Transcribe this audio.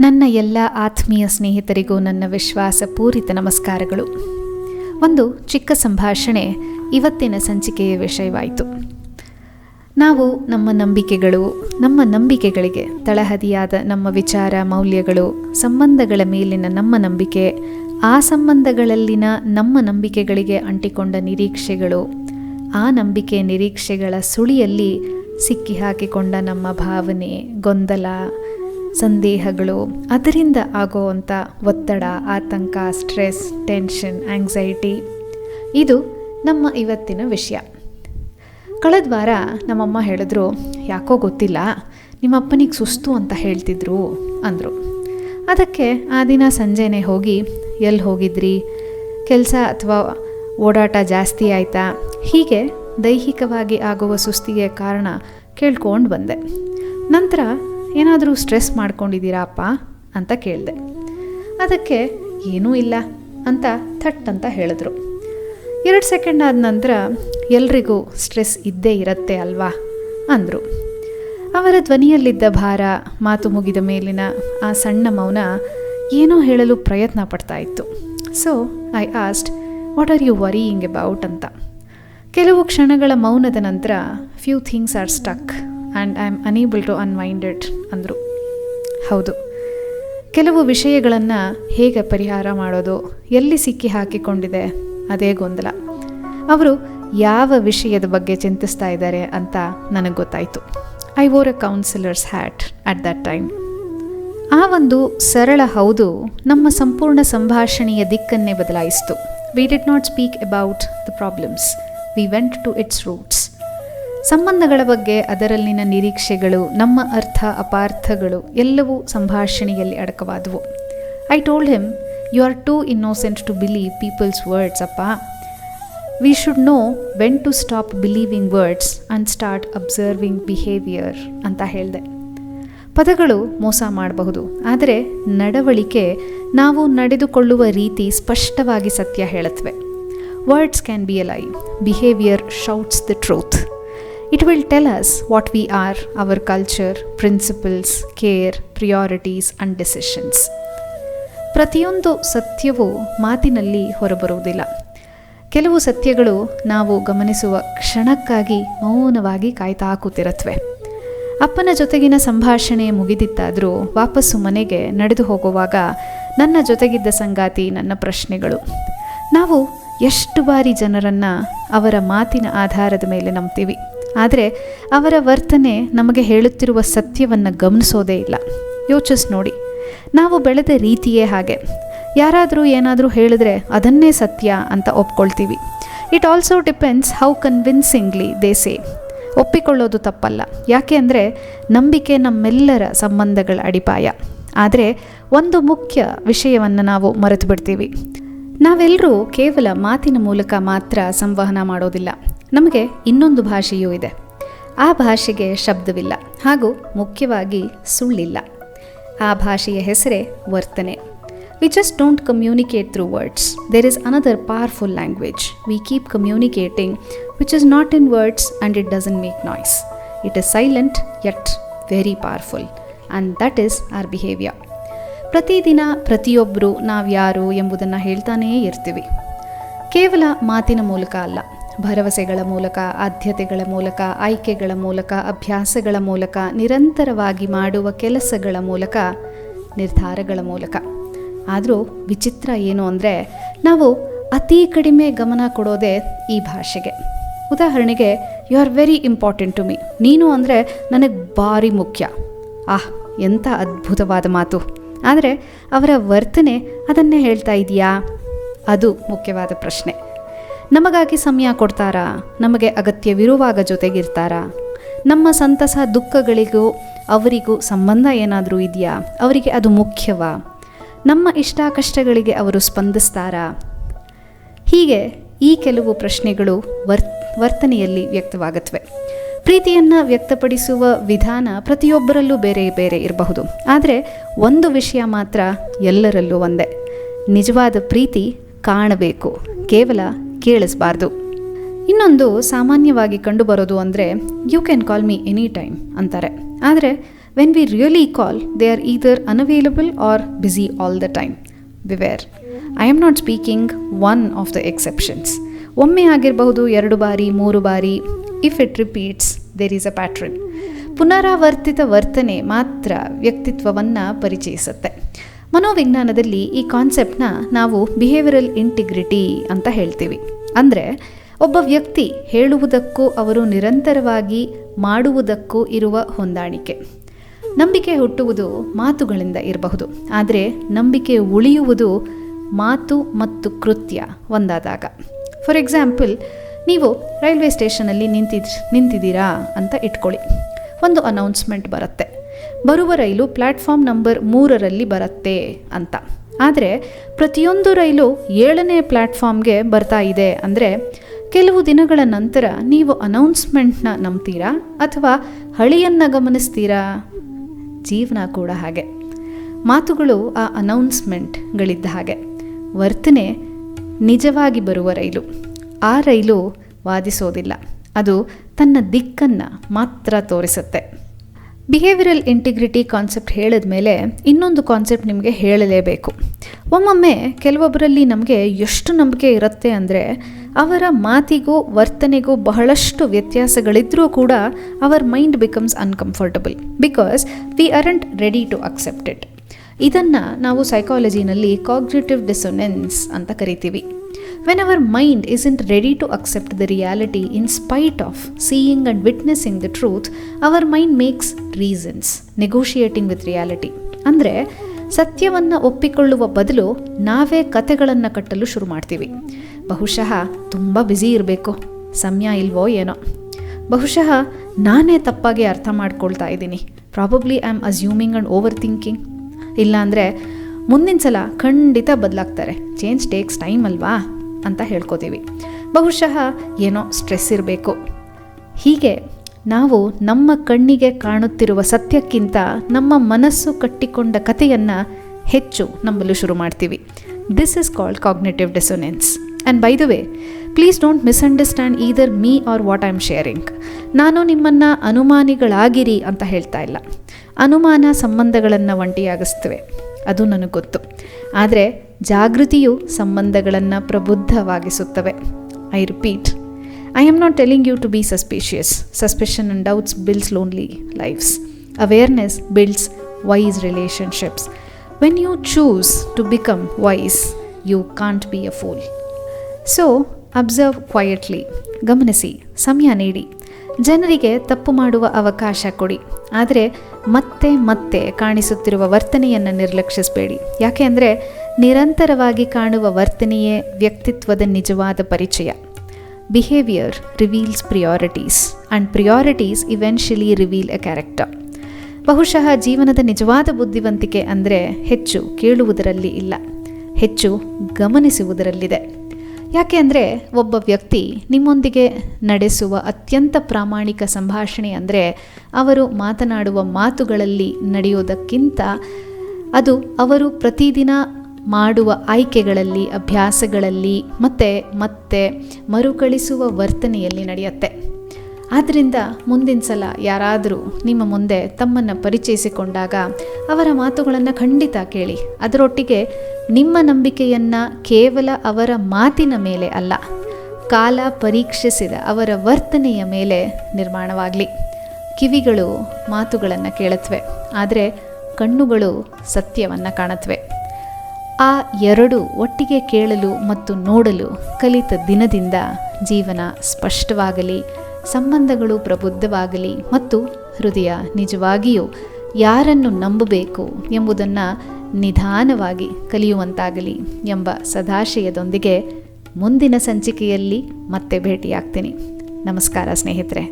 ನನ್ನ ಎಲ್ಲ ಆತ್ಮೀಯ ಸ್ನೇಹಿತರಿಗೂ ನನ್ನ ವಿಶ್ವಾಸಪೂರಿತ ನಮಸ್ಕಾರಗಳು. ಒಂದು ಚಿಕ್ಕ ಸಂಭಾಷಣೆ ಇವತ್ತಿನ ಸಂಚಿಕೆಯ ವಿಷಯವಾಯಿತು. ನಾವು ನಮ್ಮ ನಂಬಿಕೆಗಳಿಗೆ ತಳಹದಿಯಾದ ನಮ್ಮ ವಿಚಾರ ಮೌಲ್ಯಗಳು, ಸಂಬಂಧಗಳ ಮೇಲಿನ ನಮ್ಮ ನಂಬಿಕೆ, ಆ ಸಂಬಂಧಗಳಲ್ಲಿನ ನಮ್ಮ ನಂಬಿಕೆಗಳಿಗೆ ಅಂಟಿಕೊಂಡ ನಿರೀಕ್ಷೆಗಳು, ಆ ನಂಬಿಕೆ ನಿರೀಕ್ಷೆಗಳ ಸುಳಿಯಲ್ಲಿ ಸಿಕ್ಕಿ ಹಾಕಿಕೊಂಡ ನಮ್ಮ ಭಾವನೆ, ಗೊಂದಲ, ಸಂದೇಹಗಳು, ಅದರಿಂದ ಆಗೋವಂಥ ಒತ್ತಡ, ಆತಂಕ, ಸ್ಟ್ರೆಸ್, ಟೆನ್ಷನ್, ಆಂಗ್ಸೈಟಿ, ಇದು ನಮ್ಮ ಇವತ್ತಿನ ವಿಷಯ. ಕಳೆದ ವಾರ ನಮ್ಮಮ್ಮ ಹೇಳಿದ್ರು, ಯಾಕೋ ಗೊತ್ತಿಲ್ಲ ನಿಮ್ಮಪ್ಪನಿಗೆ ಸುಸ್ತು ಅಂತ ಹೇಳ್ತಿದ್ರು ಅಂದರು. ಅದಕ್ಕೆ ಆ ದಿನ ಸಂಜೆನೇ ಹೋಗಿ ಎಲ್ಲಿ ಹೋಗಿದ್ರಿ, ಕೆಲಸ ಅಥವಾ ಓಡಾಟ ಜಾಸ್ತಿ ಆಯಿತಾ, ಹೀಗೆ ದೈಹಿಕವಾಗಿ ಆಗುವ ಸುಸ್ತಿಗೆ ಕಾರಣ ಕೇಳ್ಕೊಂಡು ಬಂದೆ. ನಂತರ ಏನಾದರೂ ಸ್ಟ್ರೆಸ್ ಮಾಡ್ಕೊಂಡಿದ್ದೀರಾ ಅಪ್ಪ ಅಂತ ಕೇಳಿದೆ. ಅದಕ್ಕೆ ಏನೂ ಇಲ್ಲ ಅಂತ ಥಟ್ ಅಂತ ಹೇಳಿದ್ರು. 2 ಸೆಕೆಂಡ್ ಆದ ನಂತರ ಎಲ್ರಿಗೂ ಸ್ಟ್ರೆಸ್ ಇದ್ದೇ ಇರುತ್ತೆ ಅಲ್ವಾ ಅಂದರು. ಅವರ ಧ್ವನಿಯಲ್ಲಿದ್ದ ಭಾರ, ಮಾತು ಮುಗಿದ ಮೇಲಿನ ಆ ಸಣ್ಣ ಮೌನ ಏನೋ ಹೇಳಲು ಪ್ರಯತ್ನ ಪಡ್ತಾ ಇತ್ತು. So I asked, what are you worrying about ಅಂತ. ಕೆಲವು ಕ್ಷಣಗಳ ಮೌನದ ನಂತರ, few things are stuck and I am unable to unwind it ಅಂದರು. ಹೌದು, ಕೆಲವು ವಿಷಯಗಳನ್ನು ಹೇಗೆ ಪರಿಹಾರ ಮಾಡೋದು, ಎಲ್ಲಿ ಸಿಕ್ಕಿ ಹಾಕಿಕೊಂಡಿದೆ ಅದೇ ಗೊಂದಲ. ಅವರು ಯಾವ ವಿಷಯದ ಬಗ್ಗೆ ಚಿಂತಿಸ್ತಾ ಇದ್ದಾರೆ ಅಂತ ನನಗೆ ಗೊತ್ತಾಯಿತು. I wore a counsellor's hat at that time. ಆ ಒಂದು ಸರಳ ಹೌದು ನಮ್ಮ ಸಂಪೂರ್ಣ ಸಂಭಾಷಣೆಯ ದಿಕ್ಕನ್ನೇ ಬದಲಾಯಿಸಿತು. We did not speak about the problems, we went to its roots. ಸಂಬಂಧಗಳ ಬಗ್ಗೆ, ಅದರಲ್ಲಿನ ನಿರೀಕ್ಷೆಗಳು, ನಮ್ಮ ಅರ್ಥ ಅಪಾರ್ಥಗಳು ಎಲ್ಲವೂ ಸಂಭಾಷಣೆಯಲ್ಲಿ ಅಡಕವಾದವು. I told him, you are too innocent to believe people's words ಅಪ್ಪ. We should know when to stop believing words and start observing behaviour ಅಂತ ಹೇಳಿದೆ. ಪದಗಳು ಮೋಸ ಮಾಡಬಹುದು, ಆದರೆ ನಡವಳಿಕೆ, ನಾವು ನಡೆದುಕೊಳ್ಳುವ ರೀತಿ ಸ್ಪಷ್ಟವಾಗಿ ಸತ್ಯ ಹೇಳುತ್ತವೆ. ವರ್ಡ್ಸ್ ಕ್ಯಾನ್ ಬಿ ಎ ಲೈ, behaviour shouts the truth. It will tell us what we are, our culture, principles, care, priorities and decisions. ಪ್ರತಿಯೊಂದು ಸತ್ಯವೂ ಮಾತಿನಲ್ಲಿ ಹೊರಬರುವುದಿಲ್ಲ. ಕೆಲವು ಸತ್ಯಗಳು ನಾವು ಗಮನಿಸುವ ಕ್ಷಣಕ್ಕಾಗಿ ಮೌನವಾಗಿ ಕಾಯ್ತಾ ಕೂತಿರುತ್ತವೆ. ಅಪ್ಪನ ಜೊತೆಗಿನ ಸಂಭಾಷಣೆ ಮುಗಿದಿತ್ತಾದರೂ ವಾಪಸ್ಸು ಮನೆಗೆ ನಡೆದು ಹೋಗುವಾಗ ನನ್ನ ಜೊತೆಗಿದ್ದ ಸಂಗಾತಿ, ನನ್ನ ಪ್ರಶ್ನೆಗಳು. ನಾವು ಎಷ್ಟು ಬಾರಿ ಜನರನ್ನು ಅವರ ಮಾತಿನ ಆಧಾರದ ಮೇಲೆ ನಂಬ್ತೀವಿ, ಆದರೆ ಅವರ ವರ್ತನೆ ನಮಗೆ ಹೇಳುತ್ತಿರುವ ಸತ್ಯವನ್ನು ಗಮನಿಸೋದೇ ಇಲ್ಲ. ಯೋಚಿಸಿ ನೋಡಿ, ನಾವು ಬೆಳೆದ ರೀತಿಯೇ ಹಾಗೆ. ಯಾರಾದರೂ ಏನಾದರೂ ಹೇಳಿದ್ರೆ ಅದನ್ನೇ ಸತ್ಯ ಅಂತ ಒಪ್ಕೊಳ್ತೀವಿ. It also depends how convincingly they say. ಒಪ್ಪಿಕೊಳ್ಳೋದು ತಪ್ಪಲ್ಲ, ಯಾಕೆ ಅಂದರೆ ನಂಬಿಕೆ ನಮ್ಮೆಲ್ಲರ ಸಂಬಂಧಗಳ ಅಡಿಪಾಯ. ಆದರೆ ಒಂದು ಮುಖ್ಯ ವಿಷಯವನ್ನು ನಾವು ಮರೆತು ಬಿಡ್ತೀವಿ. ನಾವೆಲ್ಲರೂ ಕೇವಲ ಮಾತಿನ ಮೂಲಕ ಮಾತ್ರ ಸಂವಹನ ಮಾಡೋದಿಲ್ಲ. ನಮಗೆ ಇನ್ನೊಂದು ಭಾಷೆಯೂ ಇದೆ. ಆ ಭಾಷೆಗೆ ಶಬ್ದವಿಲ್ಲ ಹಾಗೂ ಮುಖ್ಯವಾಗಿ ಸುಳ್ಳಿಲ್ಲ. ಆ ಭಾಷೆಯ ಹೆಸರೇ ವರ್ತನೆ. We just don't communicate through words. There is another powerful language we keep communicating, which is not in words and it doesn't make noise. It is silent yet very powerful and that is our behaviour. ಪ್ರತಿದಿನ ಪ್ರತಿಯೊಬ್ಬರು ನಾವು ಯಾರು ಎಂಬುದನ್ನು ಹೇಳ್ತಾನೇ ಇರ್ತೀವಿ. ಕೇವಲ ಮಾತಿನ ಮೂಲಕ ಅಲ್ಲ, ಭರವಸೆಗಳ ಮೂಲಕ, ಆದ್ಯತೆಗಳ ಮೂಲಕ, ಆಯ್ಕೆಗಳ ಮೂಲಕ, ಅಭ್ಯಾಸಗಳ ಮೂಲಕ, ನಿರಂತರವಾಗಿ ಮಾಡುವ ಕೆಲಸಗಳ ಮೂಲಕ, ನಿರ್ಧಾರಗಳ ಮೂಲಕ. ಆದರೂ ವಿಚಿತ್ರ ಏನು ಅಂದರೆ, ನಾವು ಅತಿ ಕಡಿಮೆ ಗಮನ ಕೊಡೋದೇ ಈ ಭಾಷೆಗೆ. ಉದಾಹರಣೆಗೆ, you are very important to me. ನೀನು ಅಂದರೆ ನನಗೆ ಭಾರಿ ಮುಖ್ಯ. ಎಂಥ ಅದ್ಭುತವಾದ ಮಾತು. ಆದರೆ ಅವರ ವರ್ತನೆ ಅದನ್ನೇ ಹೇಳ್ತಾ ಇದೆಯಾ? ಅದು ಮುಖ್ಯವಾದ ಪ್ರಶ್ನೆ. ನಮಗಾಗಿ ಸಮಯ ಕೊಡ್ತಾರಾ? ನಮಗೆ ಅಗತ್ಯವಿರುವಾಗ ಜೊತೆಗಿರ್ತಾರಾ? ನಮ್ಮ ಸಂತಸ ದುಃಖಗಳಿಗೂ ಅವರಿಗೂ ಸಂಬಂಧ ಏನಾದರೂ ಇದೆಯಾ? ಅವರಿಗೆ ಅದು ಮುಖ್ಯವಾ? ನಮ್ಮ ಇಷ್ಟ ಕಷ್ಟಗಳಿಗೆ ಅವರು ಸ್ಪಂದಿಸ್ತಾರಾ? ಹೀಗೆ ಈ ಕೆಲವು ಪ್ರಶ್ನೆಗಳು ವರ್ತನೆಯಲ್ಲಿ ವ್ಯಕ್ತವಾಗುತ್ತವೆ. ಪ್ರೀತಿಯನ್ನು ವ್ಯಕ್ತಪಡಿಸುವ ವಿಧಾನ ಪ್ರತಿಯೊಬ್ಬರಲ್ಲೂ ಬೇರೆ ಬೇರೆ ಇರಬಹುದು, ಆದರೆ ಒಂದು ವಿಷಯ ಮಾತ್ರ ಎಲ್ಲರಲ್ಲೂ ಒಂದೇ. ನಿಜವಾದ ಪ್ರೀತಿ ಕಾಣಬೇಕು, ಕೇವಲ ಕೇಳಿಸಬಾರ್ದು. ಇನ್ನೊಂದು ಸಾಮಾನ್ಯವಾಗಿ ಕಂಡುಬರೋದು ಅಂದರೆ, you can call me any time ಅಂತಾರೆ. ಆದರೆ when we really call, they are either unavailable or busy all the time. Beware. I am not speaking one of the exceptions. ಒಮ್ಮೆ ಆಗಿರಬಹುದು, 2 ಬಾರಿ, 3 ಬಾರಿ. If it repeats, there is a pattern. ಪುನರಾವರ್ತಿತ ವರ್ತನೆ ಮಾತ್ರ ವ್ಯಕ್ತಿತ್ವವನ್ನು ಪರಿಚಯಿಸುತ್ತೆ. ಮನೋವಿಜ್ಞಾನದಲ್ಲಿ ಈ ಕಾನ್ಸೆಪ್ಟ್ನ ನಾವು ಬಿಹೇವಿಯರಲ್ ಇಂಟಿಗ್ರಿಟಿ ಅಂತ ಹೇಳ್ತೀವಿ. ಅಂದರೆ ಒಬ್ಬ ವ್ಯಕ್ತಿ ಹೇಳುವುದಕ್ಕೂ ಅವರು ನಿರಂತರವಾಗಿ ಮಾಡುವುದಕ್ಕೂ ಇರುವ ಹೊಂದಾಣಿಕೆ. ನಂಬಿಕೆ ಹುಟ್ಟುವುದು ಮಾತುಗಳಿಂದ ಇರಬಹುದು, ಆದರೆ ನಂಬಿಕೆ ಉಳಿಯುವುದು ಮಾತು ಮತ್ತು ಕೃತ್ಯ ಒಂದಾದಾಗ. ಫಾರ್ ಎಕ್ಸಾಂಪಲ್, ನೀವು ರೈಲ್ವೆ ಸ್ಟೇಷನಲ್ಲಿ ನಿಂತಿದ್ದೀರಾ ಅಂತ ಇಟ್ಕೊಳ್ಳಿ. ಒಂದು ಅನೌನ್ಸ್ಮೆಂಟ್ ಬರುತ್ತೆ, ಬರುವ ರೈಲು ಪ್ಲ್ಯಾಟ್ಫಾರ್ಮ್ ನಂಬರ್ 3ರಲ್ಲಿ ಬರುತ್ತೆ ಅಂತ. ಆದರೆ ಪ್ರತಿಯೊಂದು ರೈಲು 7ನೇ ಪ್ಲ್ಯಾಟ್ಫಾರ್ಮ್ಗೆ ಬರ್ತಾ ಇದೆ ಅಂದರೆ ಕೆಲವು ದಿನಗಳ ನಂತರ ನೀವು ಅನೌನ್ಸ್ಮೆಂಟ್ನ ನಂಬ್ತೀರಾ ಅಥವಾ ಹಳಿಯನ್ನು ಗಮನಿಸ್ತೀರಾ? ಜೀವನ ಕೂಡ ಹಾಗೆ. ಮಾತುಗಳು ಆ ಅನೌನ್ಸ್ಮೆಂಟ್ಗಳಿದ್ದ ಹಾಗೆ. ವರ್ತನೆ ನಿಜವಾಗಿ ಬರುವ ರೈಲು. ಆ ರೈಲು ವಾದಿಸೋದಿಲ್ಲ, ಅದು ತನ್ನ ದಿಕ್ಕನ್ನು ಮಾತ್ರ ತೋರಿಸುತ್ತೆ. ಬಿಹೇವಿಯರಲ್ ಇಂಟಿಗ್ರಿಟಿ ಕಾನ್ಸೆಪ್ಟ್ ಹೇಳಿದ ಮೇಲೆ ಇನ್ನೊಂದು ಕಾನ್ಸೆಪ್ಟ್ ನಿಮಗೆ ಹೇಳಲೇಬೇಕು. ಒಮ್ಮೊಮ್ಮೆ ಕೆಲವೊಬ್ಬರಲ್ಲಿ ನಮಗೆ ಎಷ್ಟು ನಂಬಿಕೆ ಇರುತ್ತೆ ಅಂದರೆ ಅವರ ಮಾತಿಗೂ ವರ್ತನೆಗೂ ಬಹಳಷ್ಟು ವ್ಯತ್ಯಾಸಗಳಿದ್ದರೂ ಕೂಡ our mind becomes uncomfortable because we aren't ready to accept it. ಇದನ್ನು ನಾವು ಸೈಕಾಲಜಿನಲ್ಲಿ ಕಾಗ್ನಿಟಿವ್ ಡಿಸೊನೆನ್ಸ್ ಅಂತ ಕರಿತೀವಿ. When our mind isn't ready to accept the reality in spite of seeing and witnessing the truth, our mind makes reasons, negotiating with reality. ಅಂದರೆ ಸತ್ಯವನ್ನು ಒಪ್ಪಿಕೊಳ್ಳುವ ಬದಲು ನಾವೇ ಕತೆಗಳನ್ನು ಕಟ್ಟಲು ಶುರು ಮಾಡ್ತೀವಿ. ಬಹುಶಃ ತುಂಬ ಬ್ಯುಸಿ ಇರಬೇಕು, ಸಮಯ ಇಲ್ವೋ ಏನೋ. ಬಹುಶಃ ನಾನೇ ತಪ್ಪಾಗಿ ಅರ್ಥ ಮಾಡ್ಕೊಳ್ತಾ ಇದ್ದೀನಿ. Probably I am assuming and over thinking. ಇಲ್ಲಾಂದರೆ ಮುಂದಿನ ಸಲ ಖಂಡಿತ ಬದಲಾಗ್ತಾರೆ, ಚೇಂಜ್ ಟೇಕ್ಸ್ ಟೈಮ್ ಅಲ್ವಾ ಅಂತ ಹೇಳ್ಕೋತೀವಿ. ಬಹುಶಃ ಏನೋ ಸ್ಟ್ರೆಸ್ ಇರಬೇಕು. ಹೀಗೆ ನಾವು ನಮ್ಮ ಕಣ್ಣಿಗೆ ಕಾಣುತ್ತಿರುವ ಸತ್ಯಕ್ಕಿಂತ ನಮ್ಮ ಮನಸ್ಸು ಕಟ್ಟಿಕೊಂಡ ಕಥೆಯನ್ನು ಹೆಚ್ಚು ನಂಬಲು ಶುರು ಮಾಡ್ತೀವಿ. This is called cognitive dissonance. And by the way, please don't misunderstand either me or what I am sharing. ನಾನು ನಿಮ್ಮನ್ನು ಅನುಮಾನಿಗಳಾಗಿರಿ ಅಂತ ಹೇಳ್ತಾ ಇಲ್ಲ. ಅನುಮಾನ ಸಂಬಂಧಗಳನ್ನು ಒಂಟಿಯಾಗಿಸ್ತವೆ, ಅದು ನನಗೆ ಗೊತ್ತು. ಆದರೆ ಜಾಗೃತಿಯು ಸಂಬಂಧಗಳನ್ನು ಪ್ರಬುದ್ಧವಾಗಿಸುತ್ತವೆ. I repeat, I am not telling you to be suspicious. Suspicion and doubts builds lonely lifes. Awareness builds wise relationships. When you choose to become wise, you can't be a fool. So observe quietly. ಗಮನಿಸಿ, ಸಮಯ ನೀಡಿ, ಜನರಿಗೆ ತಪ್ಪು ಮಾಡುವ ಅವಕಾಶ ಕೊಡಿ. ಆದರೆ ಮತ್ತೆ ಮತ್ತೆ ಕಾಣಿಸುತ್ತಿರುವ ವರ್ತನೆಯನ್ನು ನಿರ್ಲಕ್ಷಿಸಬೇಡಿ. ಯಾಕೆ ಅಂದರೆ ನಿರಂತರವಾಗಿ ಕಾಣುವ ವರ್ತನೆಯೇ ವ್ಯಕ್ತಿತ್ವದ ನಿಜವಾದ ಪರಿಚಯ. Behaviour reveals priorities and priorities eventually reveal A character. ಬಹುಶಃ ಜೀವನದ ನಿಜವಾದ ಬುದ್ಧಿವಂತಿಕೆ ಅಂದರೆ ಹೆಚ್ಚು ಕೇಳುವುದರಲ್ಲಿ ಇಲ್ಲ, ಹೆಚ್ಚು ಗಮನಿಸುವುದರಲ್ಲಿದೆ. ಯಾಕೆ ಅಂದರೆ ಒಬ್ಬ ವ್ಯಕ್ತಿ ನಿಮ್ಮೊಂದಿಗೆ ನಡೆಸುವ ಅತ್ಯಂತ ಪ್ರಾಮಾಣಿಕ ಸಂಭಾಷಣೆ ಅಂದರೆ ಅವರು ಮಾತನಾಡುವ ಮಾತುಗಳಲ್ಲಿ ನಡೆಯೋದಕ್ಕಿಂತ ಅದು ಅವರು ಪ್ರತಿದಿನ ಮಾಡುವ ಆಯ್ಕೆಗಳಲ್ಲಿ, ಅಭ್ಯಾಸಗಳಲ್ಲಿ ಮತ್ತೆ ಮತ್ತೆ ಮರುಕಳಿಸುವ ವರ್ತನೆಯಲ್ಲಿ ನಡೆಯುತ್ತೆ. ಆದ್ದರಿಂದ ಮುಂದಿನ ಸಲ ಯಾರಾದರೂ ನಿಮ್ಮ ಮುಂದೆ ತಮ್ಮನ್ನು ಪರಿಚಯಿಸಿಕೊಂಡಾಗ ಅವರ ಮಾತುಗಳನ್ನು ಖಂಡಿತ ಕೇಳಿ. ಅದರೊಟ್ಟಿಗೆ ನಿಮ್ಮ ನಂಬಿಕೆಯನ್ನು ಕೇವಲ ಅವರ ಮಾತಿನ ಮೇಲೆ ಅಲ್ಲ, ಕಾಲ ಪರೀಕ್ಷಿಸಿದ ಅವರ ವರ್ತನೆಯ ಮೇಲೆ ನಿರ್ಮಾಣವಾಗಲಿ. ಕಿವಿಗಳು ಮಾತುಗಳನ್ನು ಕೇಳುತ್ತವೆ, ಆದರೆ ಕಣ್ಣುಗಳು ಸತ್ಯವನ್ನು ಕಾಣುತ್ತವೆ. ಆ ಎರಡು ಒಟ್ಟಿಗೆ ಕೇಳಲು ಮತ್ತು ನೋಡಲು ಕಲಿತ ದಿನದಿಂದ ಜೀವನ ಸ್ಪಷ್ಟವಾಗಲಿ, ಸಂಬಂಧಗಳು ಪ್ರಬುದ್ಧವಾಗಲಿ ಮತ್ತು ಹೃದಯ ನಿಜವಾಗಿಯೂ ಯಾರನ್ನು ನಂಬಬೇಕು ಎಂಬುದನ್ನು ನಿಧಾನವಾಗಿ ಕಲಿಯುವಂತಾಗಲಿ ಎಂಬ ಸದಾಶಯದೊಂದಿಗೆ ಮುಂದಿನ ಸಂಚಿಕೆಯಲ್ಲಿ ಮತ್ತೆ ಭೇಟಿಯಾಗ್ತೀನಿ. ನಮಸ್ಕಾರ ಸ್ನೇಹಿತರೆ.